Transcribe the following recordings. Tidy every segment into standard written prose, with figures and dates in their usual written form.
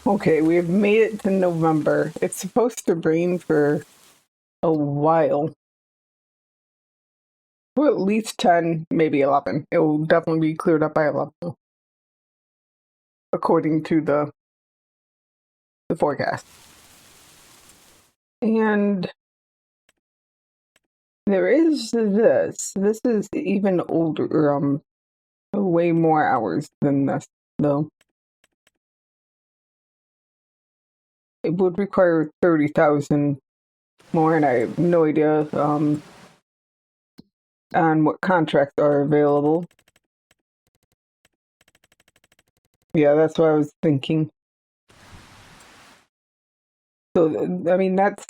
Okay, we've made it to November. It's supposed to rain for a while. Well, at least 10, maybe 11. It will definitely be cleared up by 11, according to the forecast. And there is this. This is even older, way more hours than this, though. It would require 30,000 more, and I have no idea on what contracts are available. Yeah, that's what I was thinking. So, I mean, that's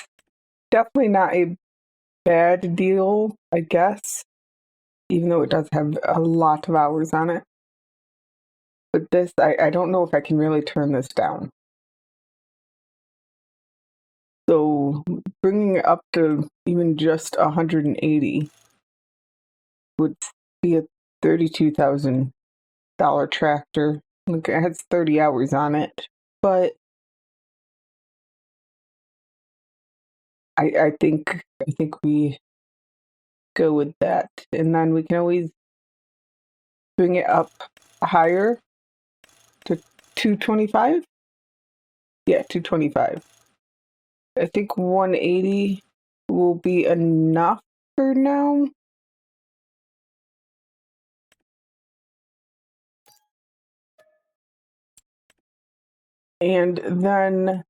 definitely not a bad deal, I guess, even though it does have a lot of hours on it. But this, I don't know if I can really turn this down. So bringing it up to even just 180 would be a $32,000 tractor. Look, it has 30 hours on it, but I think we go with that, and then we can always bring it up higher to 225. Yeah, 225. I think 180 will be enough for now. And then,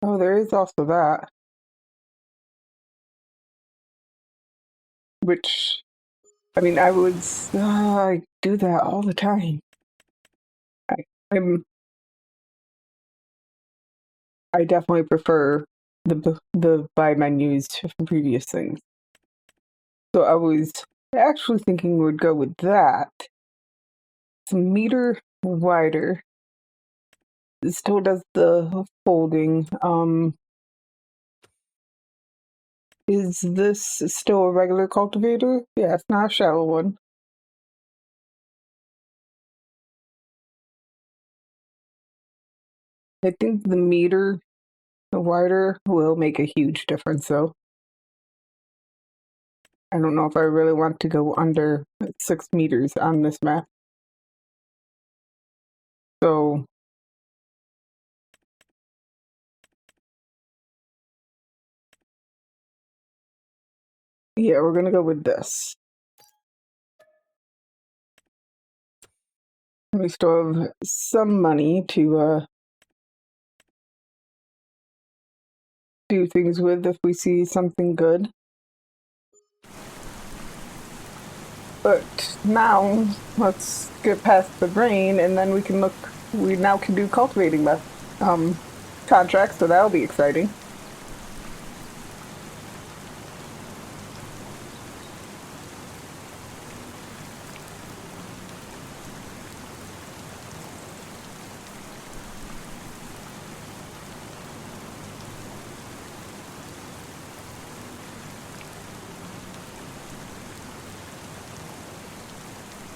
oh, there is also that, which, I mean, I would do that all the time. I definitely prefer the buy menus from previous things. So I was actually thinking we'd go with that. It's a meter wider. It still does the folding. Is this still a regular cultivator? Yeah, it's not a shallow one. I think the meter wider will make a huge difference, though. I don't know if I really want to go under 6 meters on this map. So yeah, we're gonna go with this. We still have some money to do things with if we see something good. But now let's get past the rain, and then we can look. We now can do cultivating contracts, so that'll be exciting.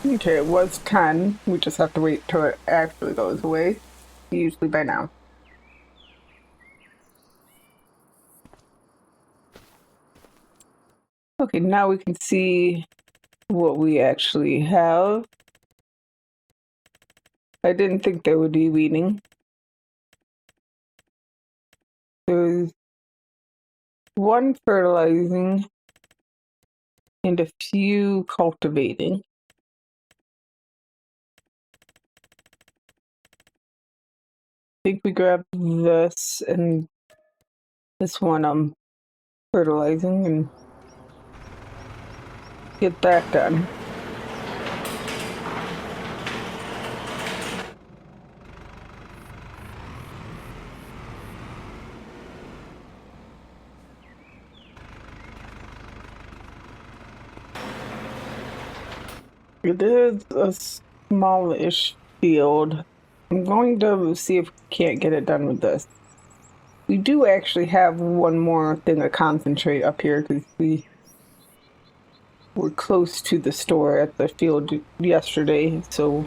Okay, it was 10. We just have to wait till it actually goes away. Usually by now. Okay, now we can see what we actually have. I didn't think there would be weeding. There's one fertilizing and a few cultivating. I think we grab this and this one I'm fertilizing and get that done. It is a smallish field. I'm going to see if we can't get it done with this. We do actually have one more thing of concentrate up here because we were close to the store at the field yesterday, so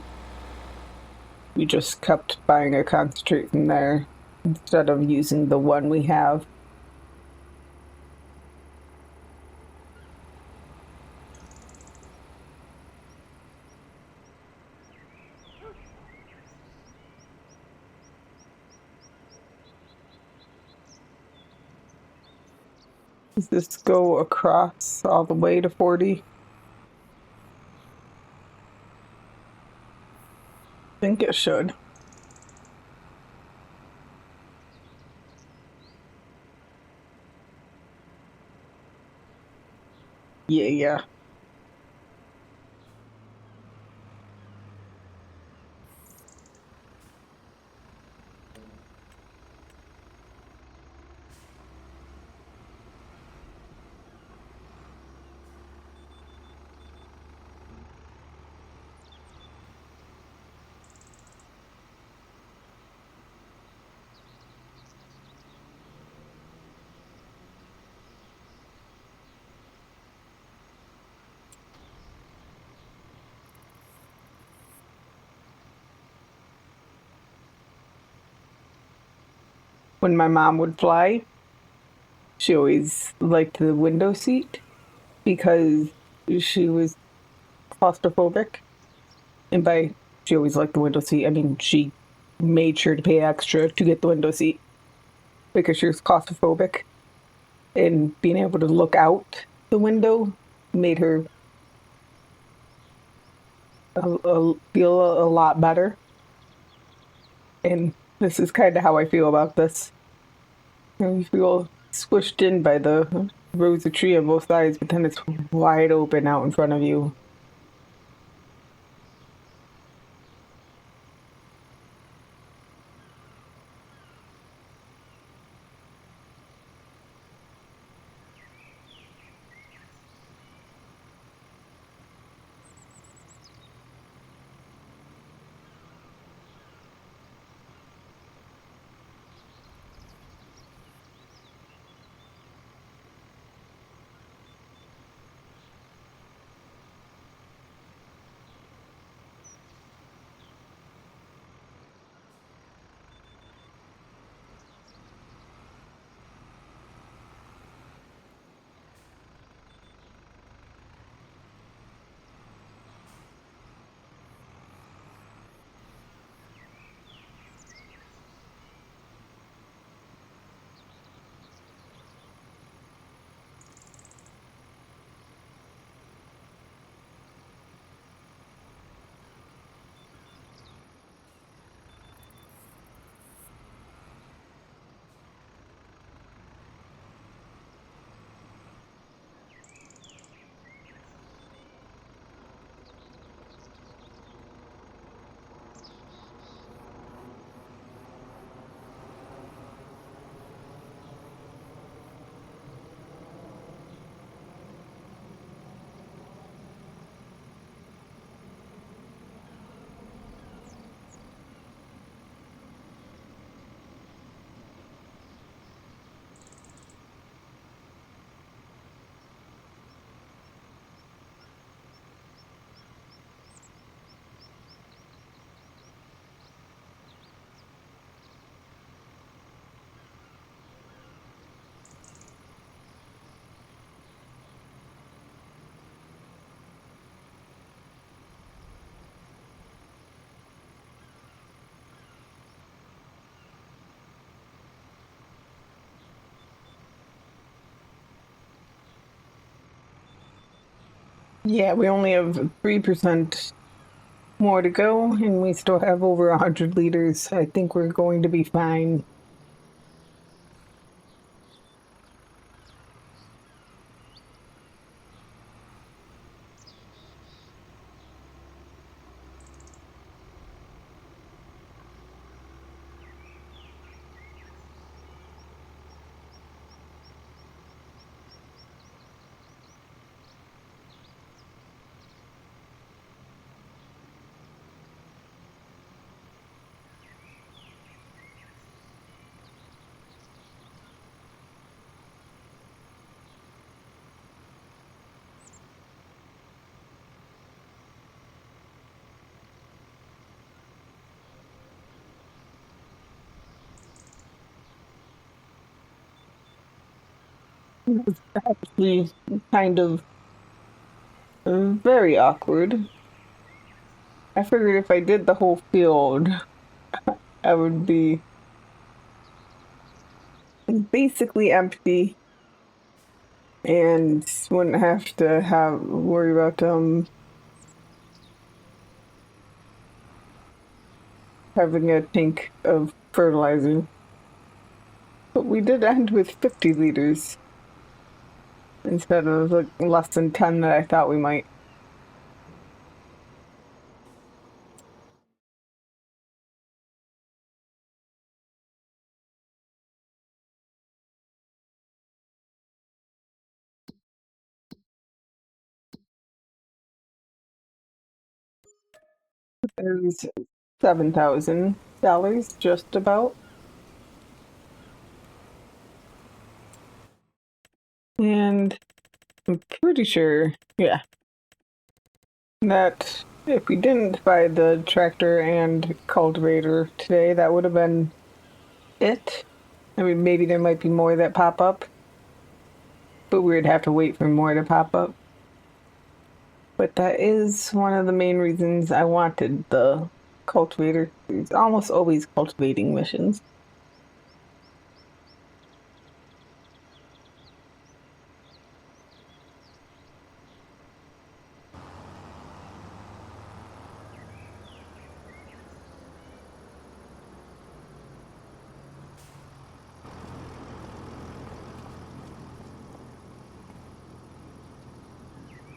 we just kept buying a concentrate from there instead of using the one we have. Does this go across all the way to 40? I think it should. Yeah. When my mom would fly, she always liked the window seat because she was claustrophobic. And by she always liked the window seat, I mean she made sure to pay extra to get the window seat because she was claustrophobic. And being able to look out the window made her feel a lot better. And this is kind of how I feel about this. You feel squished in by the rows of tree on both sides, but then it's wide open out in front of you. Yeah, we only have 3% more to go, and we still have over 100 liters. I think we're going to be fine. It was actually kind of very awkward. I figured if I did the whole field, I would be basically empty and wouldn't have to worry about having a tank of fertilizer. But we did end with 50 liters instead of like less than 10 that I thought we might. There's $7,000 just about. And I'm pretty sure, yeah, that if we didn't buy the tractor and cultivator today, that would have been it. I mean, maybe there might be more that pop up, but we would have to wait for more to pop up. But that is one of the main reasons I wanted the cultivator. It's almost always cultivating missions.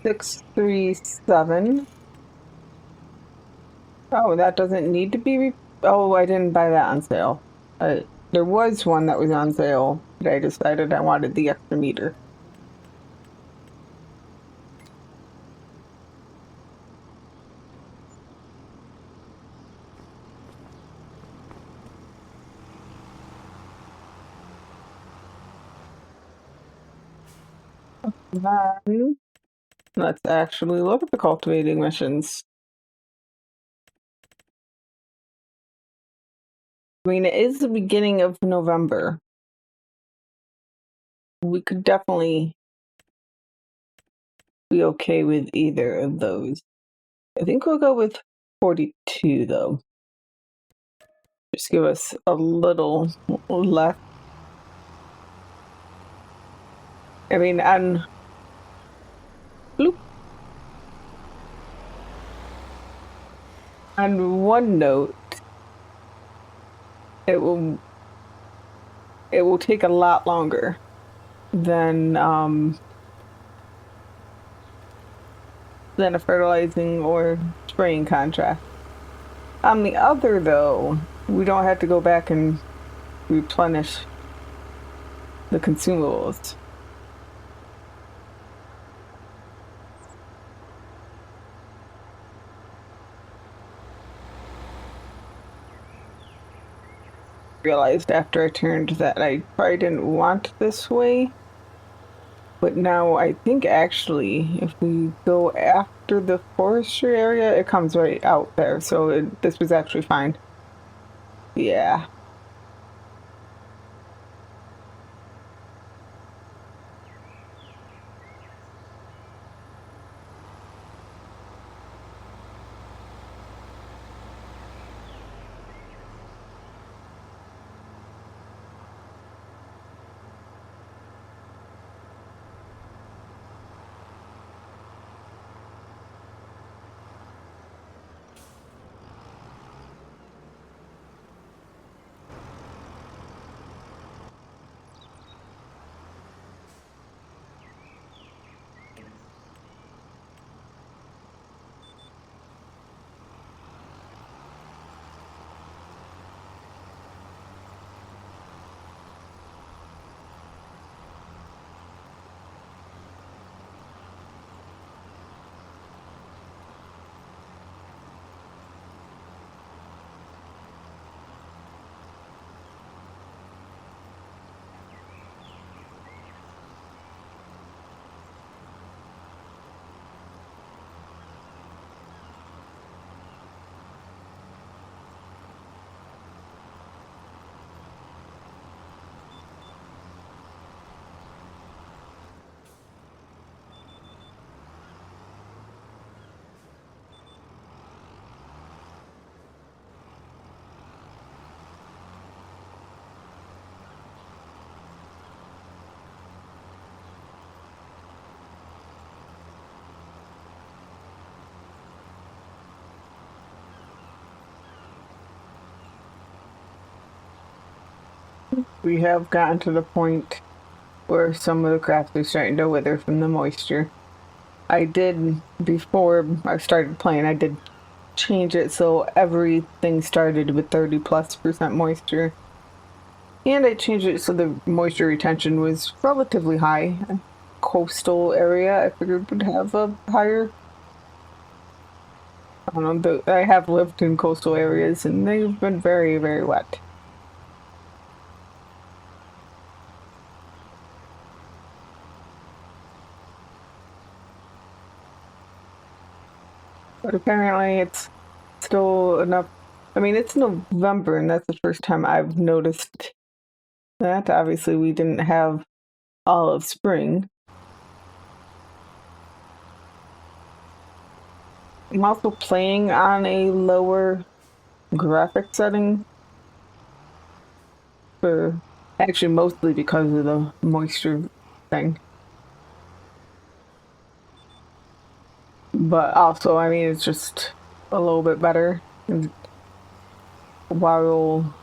$637. Oh, that doesn't need to be. Oh, I didn't buy that on sale. There was one that was on sale, but I decided I wanted the extra meter. Then let's actually look at the cultivating missions. I mean, it is the beginning of November. We could definitely be okay with either of those. I think we'll go with 42 though. Just give us a little less. I mean, on bloop, on one note, it will take a lot longer than a fertilizing or spraying contract. On the other though, we don't have to go back and replenish the consumables. Realized after I turned that I probably didn't want this way. But now I think actually if we go after the forestry area, it comes right out there. So this was actually fine. Yeah. We have gotten to the point where some of the crops are starting to wither from the moisture. I did, before I started playing, I did change it so everything started with 30+% moisture. And I changed it so the moisture retention was relatively high. Coastal area I figured would have a higher. I don't know, I have lived in coastal areas and they've been very, very wet. But apparently it's still enough. I mean, it's November and that's the first time I've noticed that. Obviously, we didn't have all of spring. I'm also playing on a lower graphic setting for actually mostly because of the moisture thing. But also, I mean, it's just a little bit better while,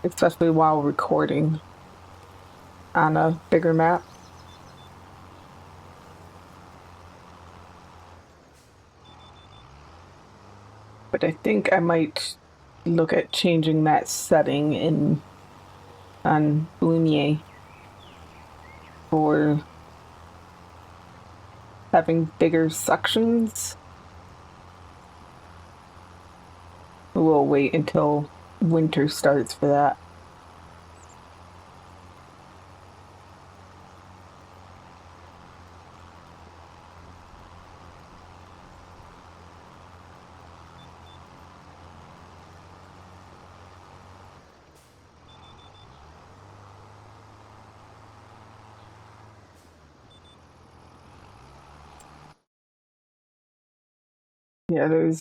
especially while recording on a bigger map. But I think I might look at changing that setting in on Lumiere for having bigger sections. We'll wait until winter starts for that. Yeah, there's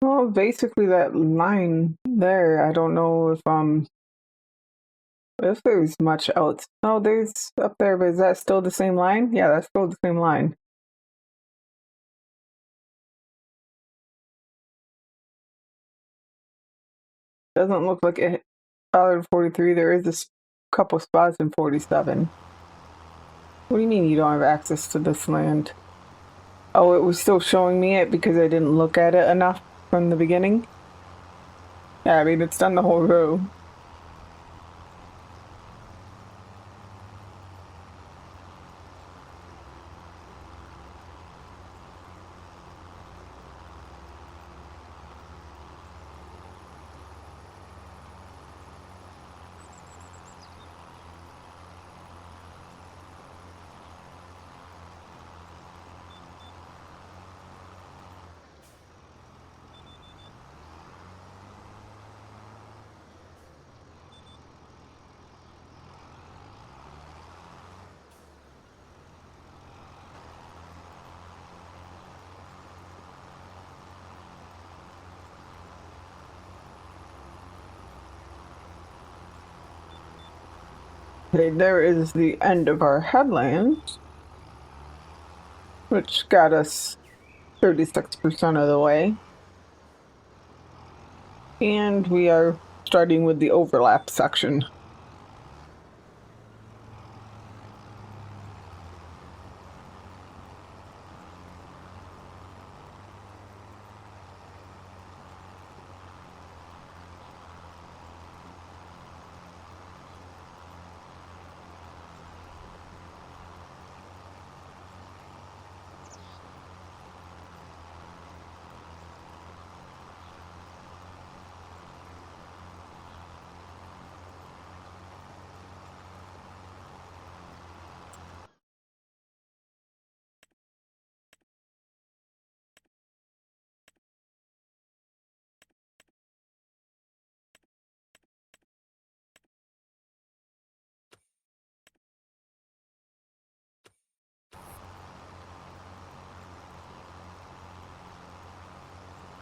well, basically that line there. I don't know if there's much else. Oh, there's up there, but is that still the same line? Yeah, that's still the same line. Doesn't look like it bothered 43. There is a couple spots in 47. What do you mean you don't have access to this land? Oh, it was still showing me it because I didn't look at it enough from the beginning? Yeah, I mean, it's done the whole row. Okay, there is the end of our headland, which got us 36% of the way. And we are starting with the overlap section.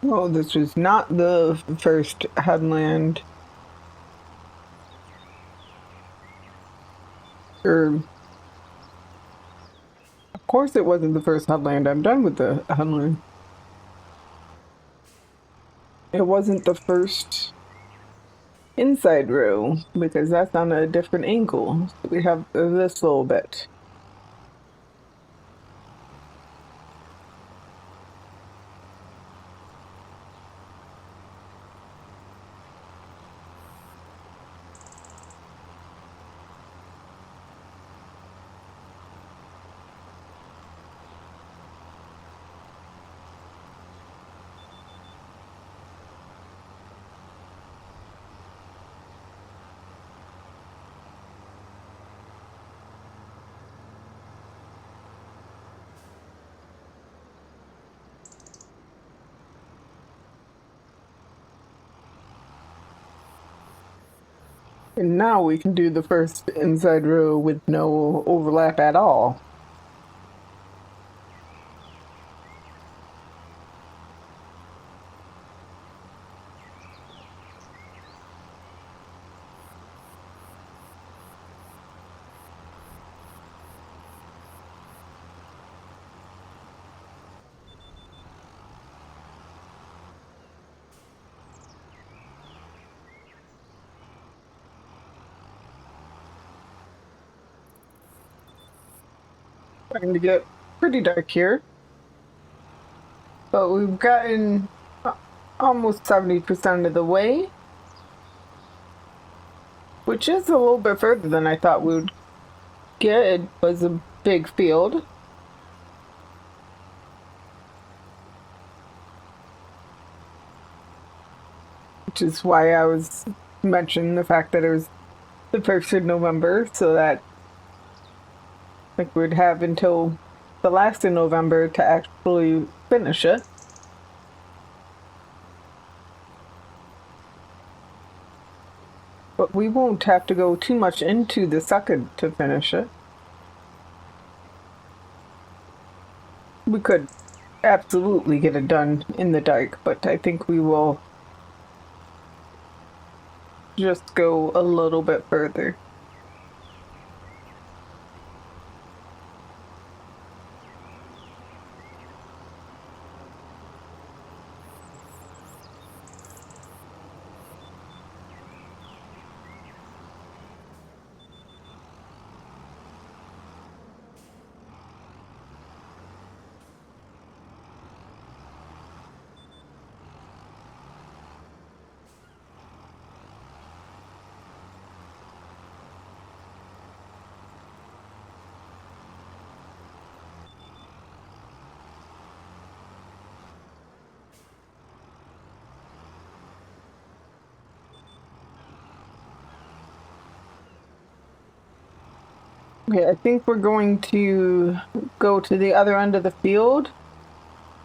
Oh, this was not the first headland. Or, of course, it wasn't the first headland. I'm done with the headland. It wasn't the first inside row because that's on a different angle. So we have this little bit. And now we can do the first inside row with no overlap at all. Starting to get pretty dark here, but we've gotten almost 70% of the way, which is a little bit further than I thought we would get. It was a big field. Which is why I was mentioning the fact that it was the 1st of November, so that like we'd have until the last of November to actually finish it. But we won't have to go too much into the second to finish it. We could absolutely get it done in the dark, but I think we will just go a little bit further. Okay, I think we're going to go to the other end of the field,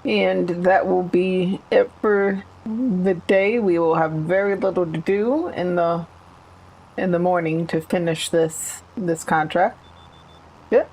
and that will be it for the day. We will have very little to do in the morning to finish this contract. Yep.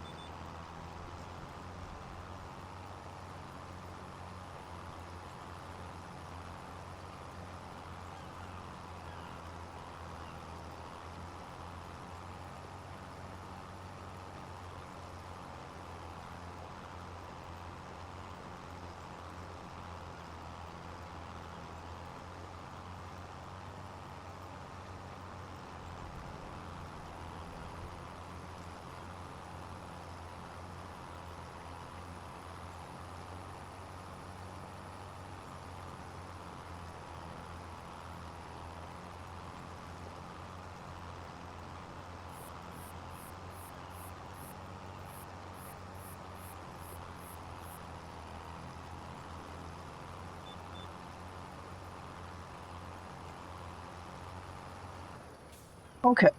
Okay.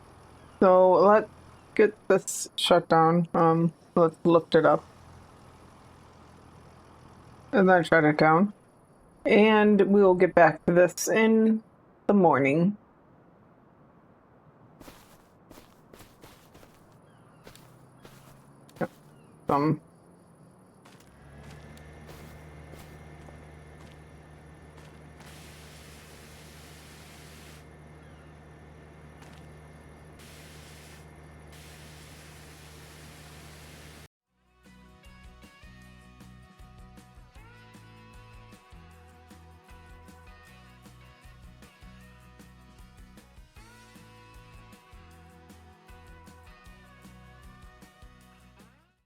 So let's get this shut down. Let's lift it up and then shut it down. And we will get back to this in the morning. Some